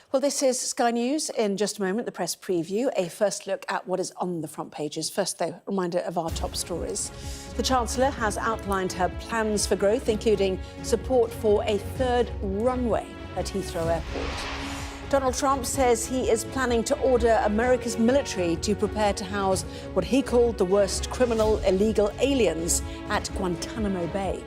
Well, this is Sky News. In just a moment, the press preview, a first look at what is on the front pages. First, though, a reminder of our top stories. The Chancellor has outlined her plans for growth, including support for a third runway at Heathrow Airport. Donald Trump says he is planning to order America's military to prepare to house what he called the worst criminal illegal aliens at Guantanamo Bay.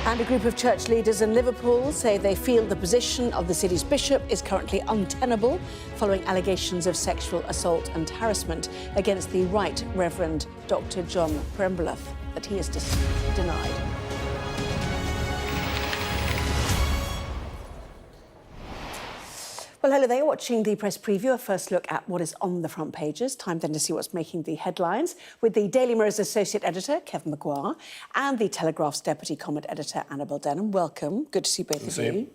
And a group of church leaders in Liverpool say they feel the position of the city's bishop is currently untenable following allegations of sexual assault and harassment against the Right Reverend Dr. John Prembluff, that he is denied. Well, hello there, watching the press preview, a first look at what is on the front pages. Time then to see what's making the headlines with the Daily Mirror's Associate Editor, Kevin Maguire, and the Telegraph's Deputy Comment Editor, Annabel Denham. Welcome. Good to see both of you.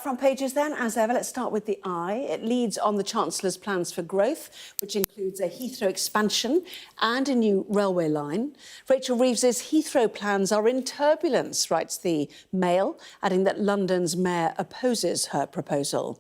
Front pages then, as ever, let's start with the Eye. It leads on the Chancellor's plans for growth, which includes a Heathrow expansion and a new railway line. Rachel Reeves's Heathrow plans are in turbulence, writes the Mail, adding that London's mayor opposes her proposal.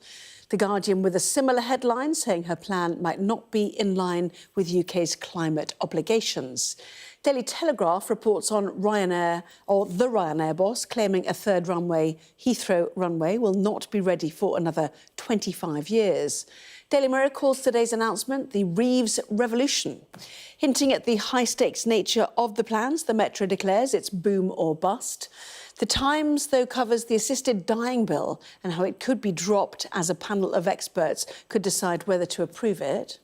The Guardian with a similar headline saying her plan might not be in line with UK's climate obligations. Daily Telegraph reports on Ryanair, or the Ryanair boss, claiming a third runway, Heathrow runway, will not be ready for another 25 years. Daily Mirror calls today's announcement the Reeves Revolution. Hinting at the high-stakes nature of the plans, the Metro declares it's boom or bust. The Times, though, covers the assisted dying bill and how it could be dropped as a panel of experts could decide whether to approve it.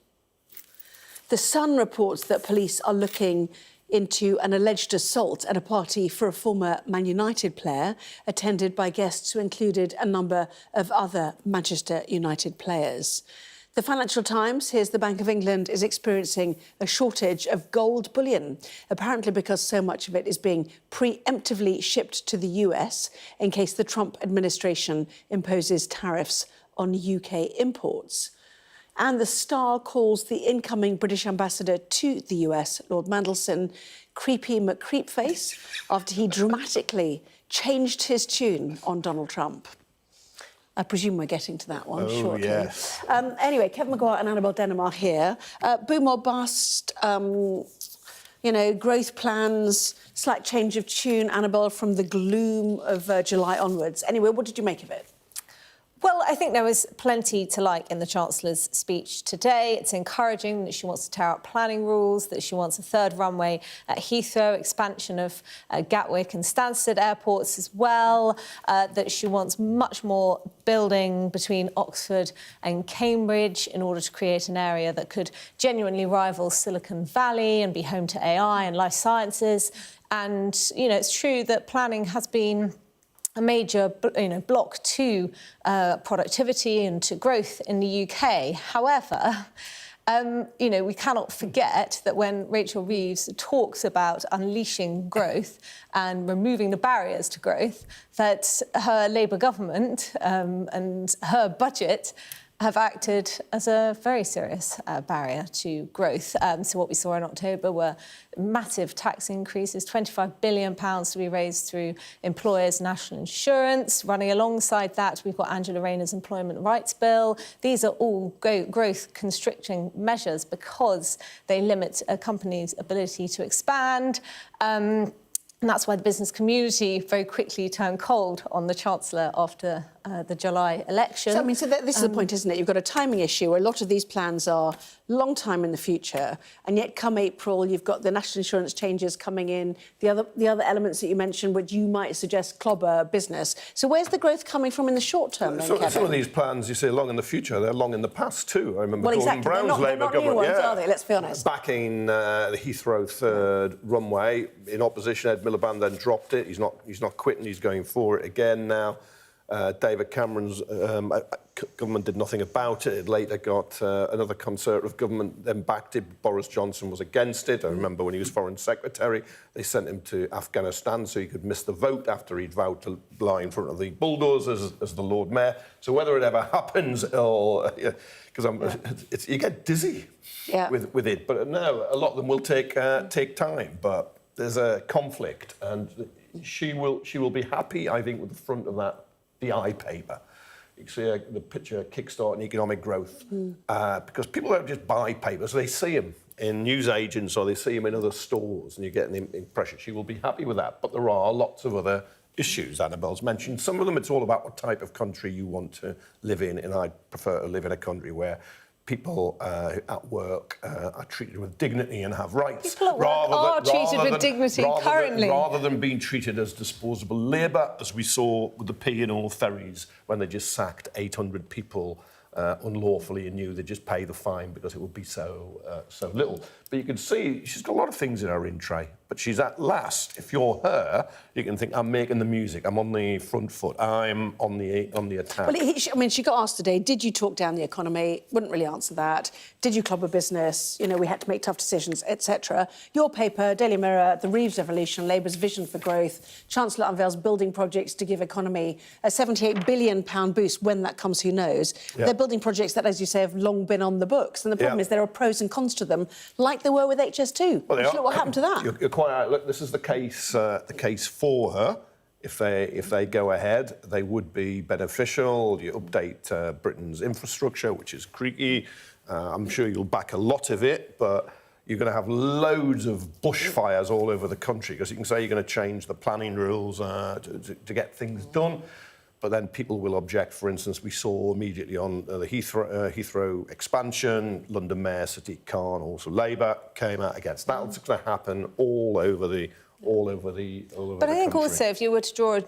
The Sun reports that police are looking into an alleged assault at a party for a former Man United player, attended by guests who included a number of other Manchester United players. The Financial Times hears the Bank of England is experiencing a shortage of gold bullion, apparently because so much of it is being preemptively shipped to the US in case the Trump administration imposes tariffs on UK imports. And the Star calls the incoming British ambassador to the US, Lord Mandelson, creepy McCreepface, after he dramatically changed his tune on Donald Trump. I presume we're getting to that one shortly. Yes. Anyway, Kevin Maguire and Annabel Denham are here. Boom or bust, growth plans, slight change of tune, Annabel, from the gloom of July onwards. Anyway, what did you make of it? Well, I think there was plenty to like in the Chancellor's speech today. It's encouraging that she wants to tear up planning rules, that she wants a third runway at Heathrow, expansion of Gatwick and Stansted airports as well, that she wants much more building between Oxford and Cambridge in order to create an area that could genuinely rival Silicon Valley and be home to AI and life sciences. And, it's true that planning has been a major, block to productivity and to growth in the UK. However, we cannot forget that when Rachel Reeves talks about unleashing growth and removing the barriers to growth, that her Labour government and her budget have acted as a very serious barrier to growth. So what we saw in October were massive tax increases, £25 billion to be raised through employers' national insurance. Running alongside that, we've got Angela Rayner's Employment Rights Bill. These are all growth-constricting measures because they limit a company's ability to expand. And that's why the business community very quickly turned cold on the Chancellor after the July election. So this is the point, isn't it? You've got a timing issue where a lot of these plans are long time in the future, and yet come April, you've got the national insurance changes coming in, the other elements that you mentioned, which you might suggest clobber business. So where's the growth coming from in the short term, then, Kevin? Some of these plans, you say long in the future, they're long in the past too. I remember Gordon Brown's Labour government. They're not new ones, are they? Let's be honest. Backing the Heathrow third runway. In opposition, Ed Miliband then dropped it. He's not quitting, he's going for it again now. David Cameron's government did nothing about it. It later got another Conservative government then backed it. Boris Johnson was against it. I remember when he was Foreign Secretary, they sent him to Afghanistan so he could miss the vote after he'd vowed to lie in front of the bulldozers as the Lord Mayor. So whether it ever happens, because you get dizzy with it. But no, a lot of them will take time. But there's a conflict, and she will be happy, I think, with the front of the I paper. You can see the picture kickstarting economic growth because people don't just buy papers; they see them in newsagents or they see them in other stores, and you get an impression she will be happy with that. But there are lots of other issues Annabelle's mentioned. Some of them, it's all about what type of country you want to live in, and I prefer to live in a country where people at work are treated with dignity and have rights. People at work are treated with dignity currently. Rather than being treated as disposable labour, as we saw with the P&O ferries when they just sacked 800 people unlawfully and knew they'd just pay the fine because it would be so little. But you can see she's got a lot of things in her in tray. But she's at last, if you're her, you can think, I'm making the music, I'm on the front foot, I'm on the attack. Well, she got asked today, did you talk down the economy? Wouldn't really answer that. Did you club a business? You know, we had to make tough decisions, etc. Your paper, Daily Mirror, The Reeves Revolution, Labour's Vision for Growth. Chancellor unveils building projects to give economy a £78 billion boost. When that comes, who knows? Yeah. They're building projects that, as you say, have long been on the books. And the problem is there are pros and cons to them, like there were with HS2. Well, Look what happened to that. You're quite right. Look, this is the case for her. If they go ahead, they would be beneficial. You update Britain's infrastructure, which is creaky. I'm sure you'll back a lot of it, but you're going to have loads of bushfires all over the country because you can say you're going to change the planning rules to get things done. But then people will object. For instance, we saw immediately on the Heathrow expansion, London Mayor Sadiq Khan, also Labour, came out against that. It's going to happen all over the But I think country. also if you were to draw a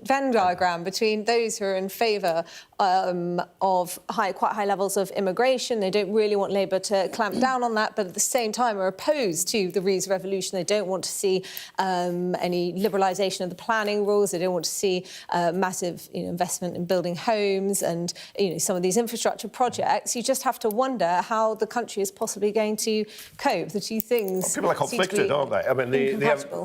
Venn diagram between those who are in favour of quite high levels of immigration, they don't really want Labour to clamp down on that, but at the same time are opposed to the Reeves Revolution. They don't want to see any liberalisation of the planning rules. They don't want to see massive investment in building homes and some of these infrastructure projects. You just have to wonder how the country is possibly going to cope. The two things people are conflicted, aren't they? I mean,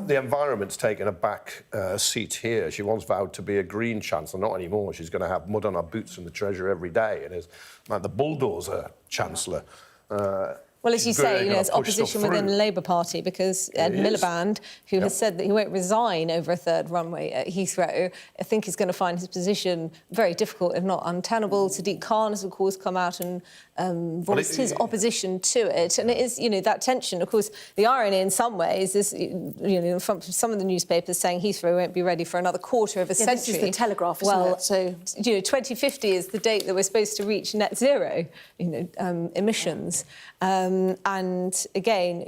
the environment's taken a back seat here. She once vowed to be a Green Chancellor, not anymore. She's going to have mud on her boots from the Treasury every day, and is like the bulldozer Chancellor. Well, as you say, there's opposition within the Labour Party because Ed Miliband, who has said that he won't resign over a third runway at Heathrow, I think is going to find his position very difficult, if not untenable. Sadiq Khan has, of course, come out and voiced his opposition to it. And it is, that tension. Of course, the irony in some ways is, from some of the newspapers saying Heathrow won't be ready for another quarter of a century. This is the Telegraph, isn't it? So, 2050 is the date that we're supposed to reach net zero, emissions. And again,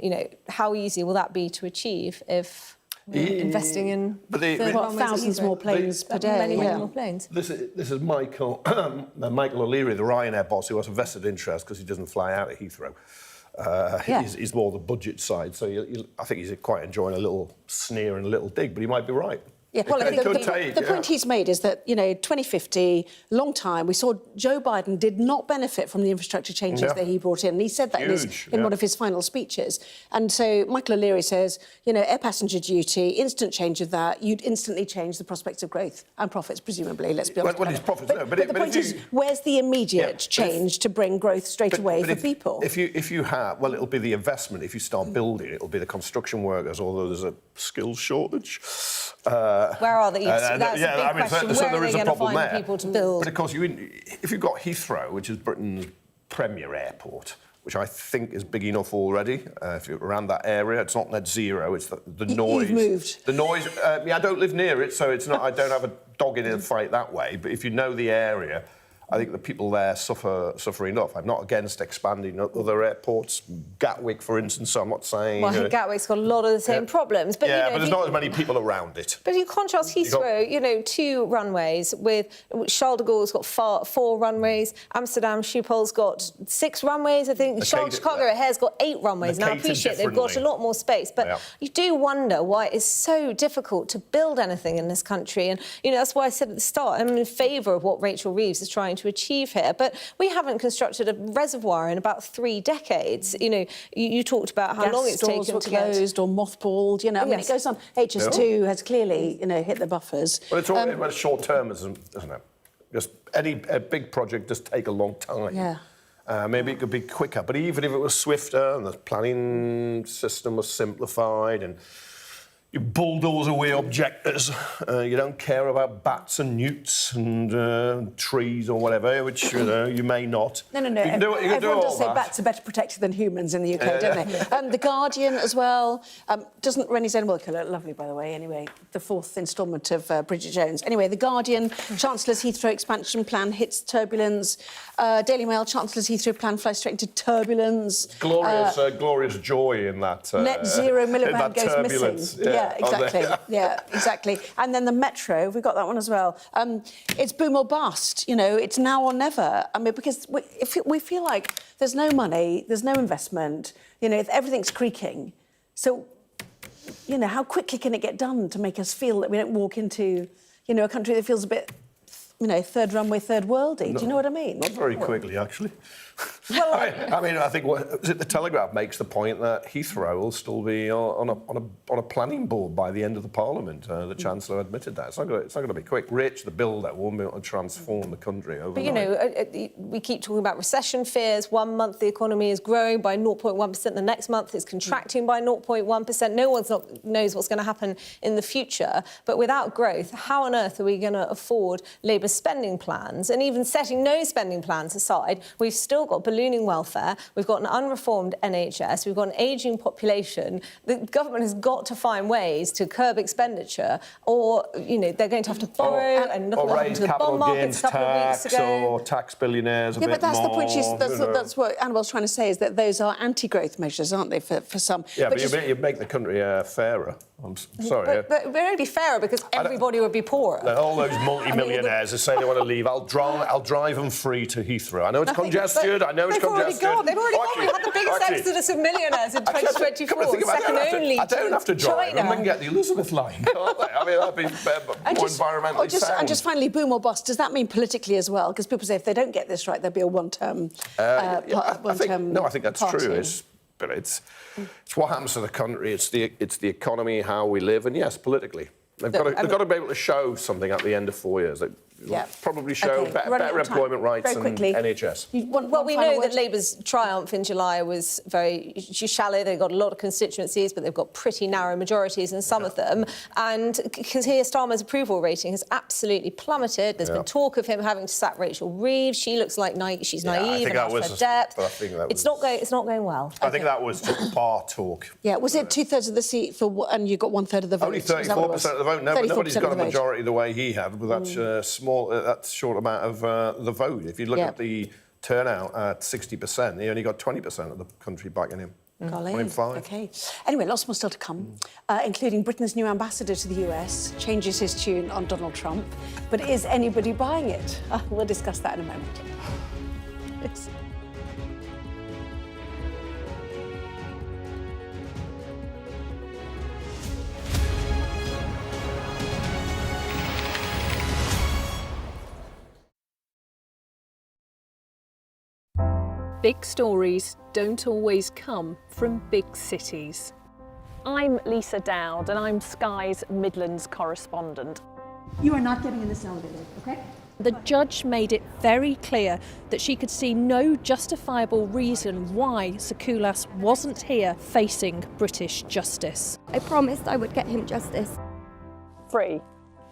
how easy will that be to achieve if we're investing in thousands more planes per day? Many more planes. This is Michael O'Leary, the Ryanair boss, who has a vested interest because he doesn't fly out of Heathrow. He's more the budget side, so I think he's quite enjoying a little sneer and a little dig, but he might be right. Yeah, well, the point he's made is that, 2050, long time, we saw Joe Biden did not benefit from the infrastructure changes that he brought in. And he said that in one of his final speeches. And so Michael O'Leary says, air passenger duty, instant change of that, you'd instantly change the prospects of growth and profits, presumably, let's be honest. Well, his profits, no. But the point is, where's the immediate change to bring growth straight away for people? If you have, well, it'll be the investment. If you start building, it'll be the construction workers, although there's a skills shortage. Where are they? That's a big question. Where are they going to find people to build? But of course, if you've got Heathrow, which is Britain's premier airport, which I think is big enough already, if you're around that area, it's not net zero. It's the noise. You've moved. The noise. I don't live near it, so it's not. I don't have a dog in the fight that way. But if you know the area, I think the people there suffer enough. I'm not against expanding other airports. Gatwick, for instance, so I'm not saying... Well, Gatwick's got a lot of the same problems. But, but there's not as many people around it. But you contrast Heathrow, 2 runways with... Charles de Gaulle's got 4 runways. Amsterdam Schiphol's got 6 runways, I think. Chicago O'Hare's got 8 runways. Now, I appreciate they've got a lot more space. But you do wonder why it's so difficult to build anything in this country. And, that's why I said at the start, I'm in favour of what Rachel Reeves is trying to achieve here, but we haven't constructed a reservoir in about 3 decades. You talked about how long it's taken to get closed or mothballed. It goes on. HS2 has clearly, hit the buffers. Well, it's all about short-termism, isn't it? Just a big project does take a long time. Yeah. Maybe it could be quicker, but even if it was swifter and the planning system was simplified and you bulldoze away objectors. You don't care about bats and newts and trees or whatever, which you may not. No. You can do, you can do Everyone all does say that. bats are better protected than humans in the UK, don't they? The Guardian as well. Doesn't Rennie Zellweger look lovely, by the way, anyway, the fourth instalment of Bridget Jones. Anyway, The Guardian, Chancellor's Heathrow expansion plan hits turbulence. Daily Mail, Chancellor's Heathrow plan flies straight into turbulence. Glorious joy in that. Net zero in Miliband that goes turbulence. missing. Yeah, exactly. Yeah, exactly. And then the Metro, we got that one as well. It's boom or bust. You know, it's now or never. I mean, because we feel like there's no money, there's no investment. You know, if everything's creaking. So, you know, how quickly can it get done to make us feel that we don't walk into, you know, a country that feels a bit, you know, third runway, third worldy? Do you know what I mean? Not very quickly, actually. Well, I think the Telegraph makes the point that Heathrow will still be on a planning board by the end of the Parliament. The Chancellor admitted that. It's not going to be quick. Rich, the builder, won't be able to transform the country overnight. But, you know, we keep talking about recession fears. 1 month the economy is growing by 0.1%. The next month it's contracting by 0.1%. No one knows what's going to happen in the future. But without growth, how on earth are we going to afford Labour's spending plans? And even setting no spending plans aside, we've still got ballooning welfare, we've got an unreformed NHS, we've got an ageing population. The government has got to find ways to curb expenditure, or, you know, they're going to have to borrow and look at what happened to the bond markets a couple of weeks ago. Or tax billionaires a bit more. Yeah, but that's the point. That's what Annabelle's trying to say, is that those are anti-growth measures, aren't they, for some? Yeah, but you make the country fairer. I'm sorry. But it would only be fairer because everybody would be poorer. All those multi-millionaires who say they want to leave, I'll drive them free to Heathrow. I know it's congested. I know it's congested. They've already gone. We had the biggest exodus of millionaires in 2024. Second only I don't have to drive China. them and get the Elizabeth line, can't they? I mean, that'd be more environmentally sound. And just finally, boom or bust, does that mean politically as well? Because people say if they don't get this right, there'll be a one-term I think that's party. true. It's what happens to the country. It's the economy, how we live, and yes, politically. They've got to be able to show something at the end of 4 years. Probably show better employment rights and NHS. We know that Labour's triumph in July was very shallow. They've got a lot of constituencies, but they've got pretty narrow majorities in some of them. And Keir Starmer's approval rating has absolutely plummeted. There's been talk of him having to sack Rachel Reeves. She looks like she's naive and out of her depth. It's not going well. I think that was just bar talk. Yeah, was it 2/3 of the seat and you got 1/3 of the vote? Only 34% of the vote. Nobody's got a majority the way he had with that that short amount of the vote. If you look at the turnout at 60%, he only got 20% of the country backing him. Golly. OK. Anyway, lots more still to come, including Britain's new ambassador to the US changes his tune on Donald Trump. But is anybody buying it? We'll discuss that in a moment. Big stories don't always come from big cities. I'm Lisa Dowd and I'm Sky's Midlands correspondent. You are not getting in this elevator, okay? The judge made it very clear that she could see no justifiable reason why Sakulas wasn't here facing British justice. I promised I would get him justice. Free,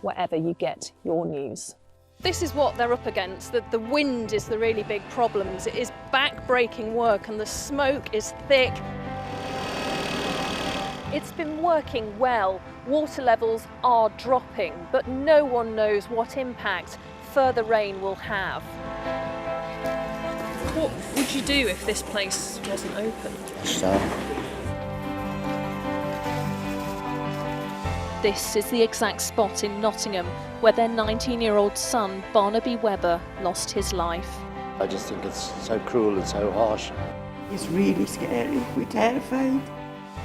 wherever you get your news. This is what they're up against, that the wind is the really big problem. It is back-breaking work and the smoke is thick. It's been working well. Water levels are dropping, but no one knows what impact further rain will have. What would you do if this place wasn't open? This is the exact spot in Nottingham where their 19-year-old son, Barnaby Webber, lost his life. I just think it's so cruel and so harsh. It's really scary. We're terrified.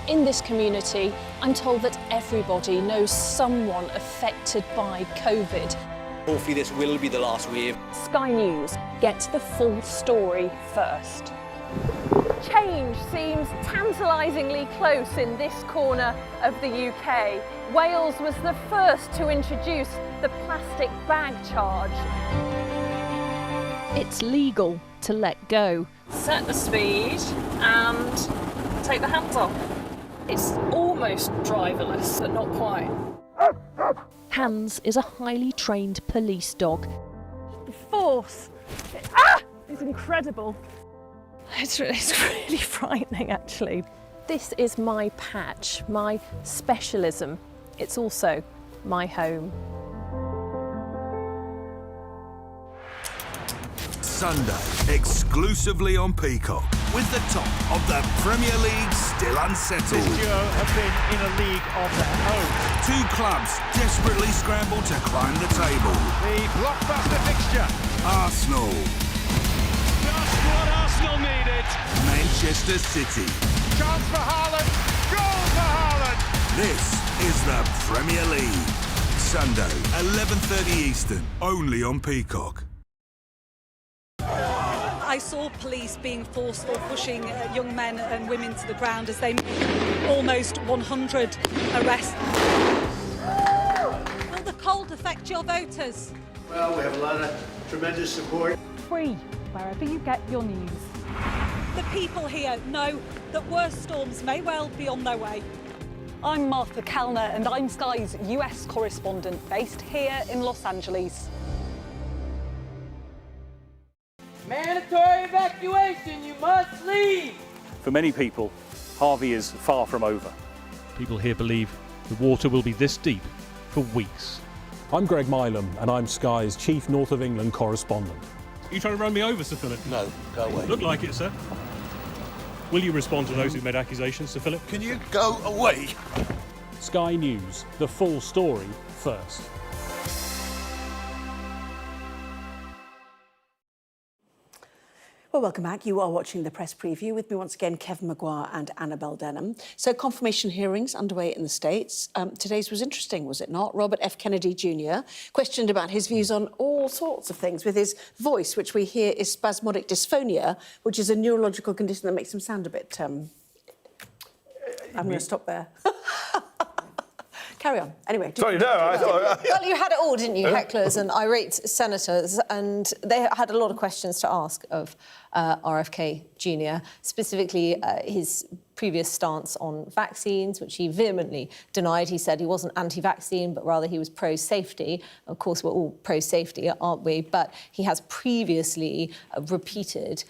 In this community, I'm told that everybody knows someone affected by COVID. Hopefully this will be the last wave. Sky News gets the full story first. Change seems tantalisingly close in this corner of the UK. Wales was the first to introduce the plastic bag charge. It's legal to let go. Set the speed and take the hands off. It's almost driverless, but not quite. Hans is a highly trained police dog. The force is incredible. It's really frightening, actually. This is my patch, my specialism. It's also my home. Sunday, exclusively on Peacock, with the top of the Premier League still unsettled. This duo have been in a league of their own. Two clubs desperately scramble to climb the table. The blockbuster fixture. Arsenal. Just what Arsenal needed. Manchester City. Chance for Haaland. Goal for Haaland. This is the Premier League. Sunday, 11:30 Eastern, only on Peacock. I saw police being forceful, pushing young men and women to the ground as they made almost 100 arrests. Will the cold affect your voters? Well, we have a lot of tremendous support. Free, wherever you get your news. The people here know that worse storms may well be on their way. I'm Martha Kellner and I'm Sky's US correspondent based here in Los Angeles. Mandatory evacuation, you must leave! For many people, Harvey is far from over. People here believe the water will be this deep for weeks. I'm Greg Milam and I'm Sky's chief North of England correspondent. Are you trying to run me over, Sir Philip? No, go away. Look like it, sir. Will you respond to those who made accusations, Sir Philip? Can you go away? Sky News, the full story first. Well, welcome back. You are watching the press preview with me once again, Kevin Maguire and Annabel Denham. So confirmation hearings underway in the States. Today's was interesting, was it not? Robert F. Kennedy Jr. questioned about his views on all sorts of things with his voice, which we hear is spasmodic dysphonia, which is a neurological condition that makes him sound a bit... I'm going to stop there. Carry on. Anyway. Sorry, no, I thought... Well, you had it all, didn't you? Hecklers and irate senators, and they had a lot of questions to ask of RFK Jr., specifically his previous stance on vaccines, which he vehemently denied. He said he wasn't anti-vaccine, but rather he was pro-safety. Of course, we're all pro-safety, aren't we? But he has previously repeated,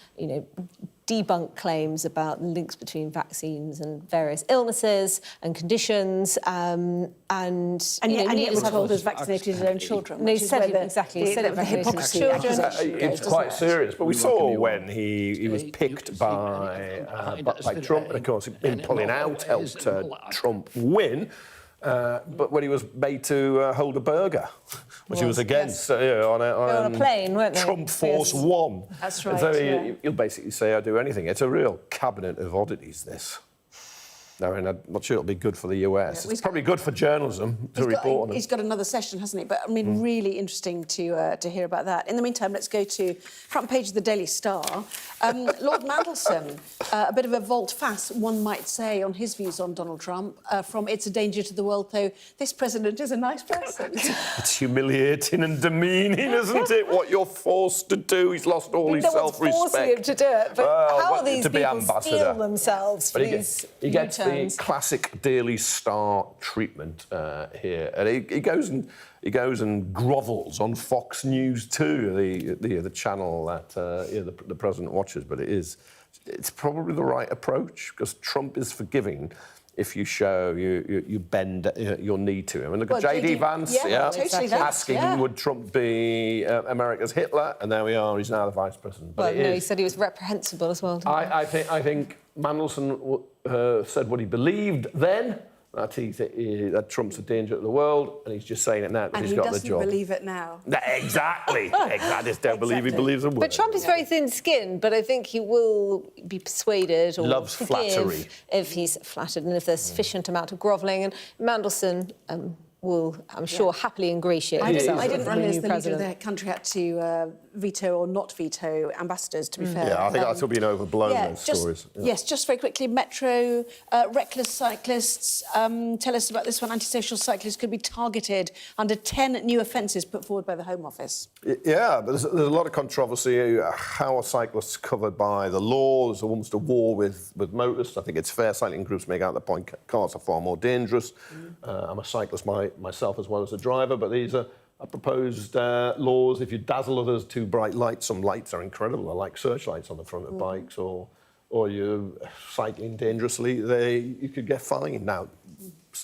debunked claims about links between vaccines and various illnesses and conditions, and yet we're told has vaccinated his own children. They said it exactly. He said it the hypocrisy. It's quite serious, but we saw when he was picked by Trump, and of course, him pulling out helped Trump win. But when he was made to hold a burger, which he was against on a plane, weren't they? Trump Force One. That's right. So you'll basically say, I'll do anything. It's a real cabinet of oddities, this. No, and I'm not sure it'll be good for the US. It's probably good for journalism to report on it. He's got another session, hasn't he? But, I mean, really interesting to hear about that. In the meantime, let's go to front page of the Daily Star. Lord Mandelson, a bit of a volte-face, one might say, on his views on Donald Trump. From it's a danger to the world, though, this president is a nice person. It's humiliating and demeaning, isn't it? What you're forced to do. He's lost all his self-respect. No one's forcing him to do it, but how are these people steel themselves for these U-turns? The classic Daily Star treatment here, and he goes and grovels on Fox News 2, the channel that the president watches. But it's probably the right approach, because Trump is forgiving if you show you bend your knee to him. And look at J.D. Vance, totally asking would Trump be America's Hitler, and there we are. He's now the vice president. But he said he was reprehensible as well. I think Mandelson said what he believed then, that Trump's a danger to the world, and he's just saying it now because he's got the job. And he doesn't believe it now. Exactly. I just don't believe he believes a word. But Trump is very thin-skinned, but I think he will be persuaded or loves flattery if he's flattered and if there's sufficient amount of grovelling. And Mandelson will, I'm sure, happily ingratiate himself. I didn't realise the leader of president. the country had to veto or not veto ambassadors, to be fair. Yeah, I think that's been overblown, those just, stories. Yeah. Yes, just very quickly, Metro, reckless cyclists, tell us about this one. Antisocial cyclists could be targeted under 10 new offences put forward by the Home Office. Yeah, but there's a lot of controversy. How are cyclists covered by the law? There's almost a war with motorists. I think it's fair. Cycling groups make out the point cars are far more dangerous. I'm a cyclist myself as well as a driver, but these are proposed laws. If you dazzle others too bright lights, some lights are incredible. They're like searchlights on the front of bikes, or you're cycling dangerously, you could get fined. Now,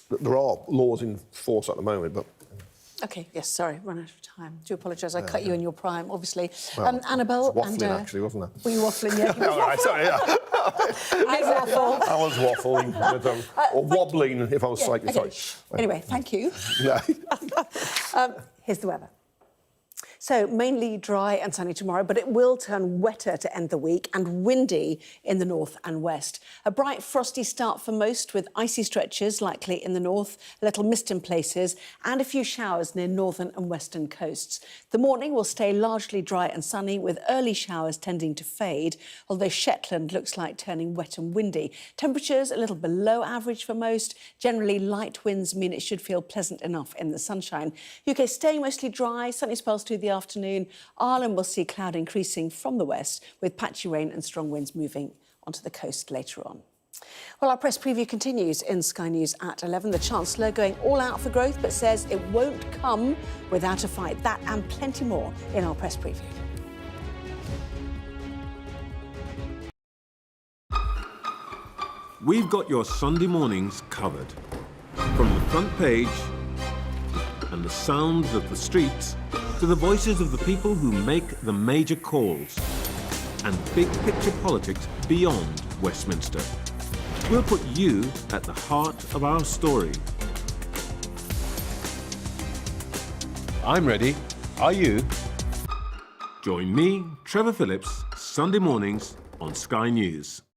there are laws in force at the moment, but... OK, yes, sorry, run out of time. Do apologise, I cut you in your prime, obviously. Well, Annabelle... waffling, actually, wasn't it? Were you waffling, yeah? All right, sorry, yeah. I waffle. I was waffling, but, or wobbling if I was cycling. Okay. Sorry. Anyway, thank you. No. Here's the weather. So mainly dry and sunny tomorrow, but it will turn wetter to end the week and windy in the north and west. A bright, frosty start for most, with icy stretches likely in the north, a little mist in places, and a few showers near northern and western coasts. The morning will stay largely dry and sunny, with early showers tending to fade, although Shetland looks like turning wet and windy. Temperatures a little below average for most. Generally, light winds mean it should feel pleasant enough in the sunshine. UK staying mostly dry, sunny spells through the afternoon. Ireland will see cloud increasing from the west, with patchy rain and strong winds moving onto the coast later on. Well, our press preview continues in Sky News at 11. The Chancellor going all out for growth, but says it won't come without a fight. That and plenty more in our press preview. We've got your Sunday mornings covered. From the front page and the sounds of the streets to the voices of the people who make the major calls and big picture politics beyond Westminster. We'll put you at the heart of our story. I'm ready. Are you? Join me, Trevor Phillips, Sunday mornings on Sky News.